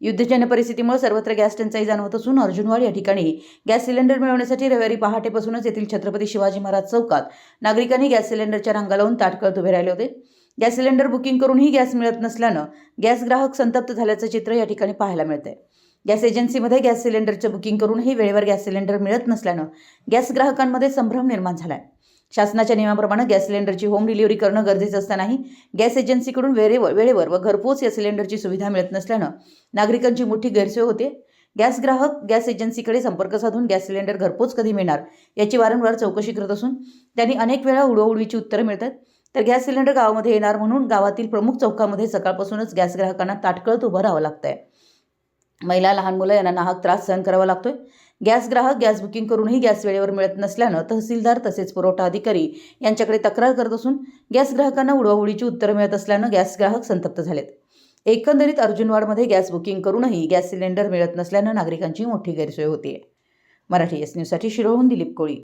युद्धजन्य परिस्थितीमुळे सर्वत्र गॅस टंचाई जाणवत असून अर्जुनवाड या ठिकाणी गॅस सिलेंडर मिळवण्यासाठी रविवारी पहाटेपासूनच येथील छत्रपती शिवाजी महाराज चौकात नागरिकांनी गॅस सिलेंडरच्या रांगा लावून ताटकळत उभे राहिले होते। गॅस सिलेंडर बुकिंग करूनही गॅस मिळत नसल्यानं गॅस ग्राहक संतप्त झाल्याचं चित्र या ठिकाणी पाहायला मिळतंय। गॅस एजन्सीमध्ये गॅस सिलेंडरचे बुकिंग करूनही वेळेवर गॅस सिलेंडर मिळत नसल्यानं गॅस ग्राहकांमध्ये संभ्रम निर्माण झालाय। शासनाच्या नियमाप्रमाणे गॅस सिलेंडरची होम डिलिव्हरी करणं गरजेचं असतानाही गॅस एजन्सीकडून वेळेवर व घरपोच या सिलेंडरची सुविधा मिळत नसल्यानं नागरिकांची मोठी गैरसोय होते। गॅस ग्राहक गॅस एजन्सीकडे संपर्क साधून गॅस सिलेंडर घरपोच कधी मिळणार याची वारंवार चौकशी करत असून त्यांनी अनेक वेळा उडवाउडवीची उत्तरं मिळतात। तर गॅस सिलेंडर गावामध्ये येणार म्हणून गावातील प्रमुख चौकामध्ये सकाळपासूनच गॅस ग्राहकांना ताटकळत उभं राहावं लागतंय। महिला, लहान मुलं यांना नाहक त्रास सहन करावा लागतोय। गॅस ग्राहक गॅस बुकिंग करूनही गॅस वेळेवर मिळत नसल्यानं तहसीलदार तसेच पुरवठा अधिकारी यांच्याकडे तक्रार करत असून गॅस ग्राहकांना उडवाउडवीची उत्तरं मिळत असल्यानं गॅस ग्राहक संतप्त झालेत। एकंदरीत अर्जुनवाडमध्ये गॅस बुकिंग करूनही गॅस सिलेंडर मिळत नसल्यानं नागरिकांची मोठी गैरसोय होतीये। मराठी एस न्यूजसाठी शिरोळहून दिलीप कोळी।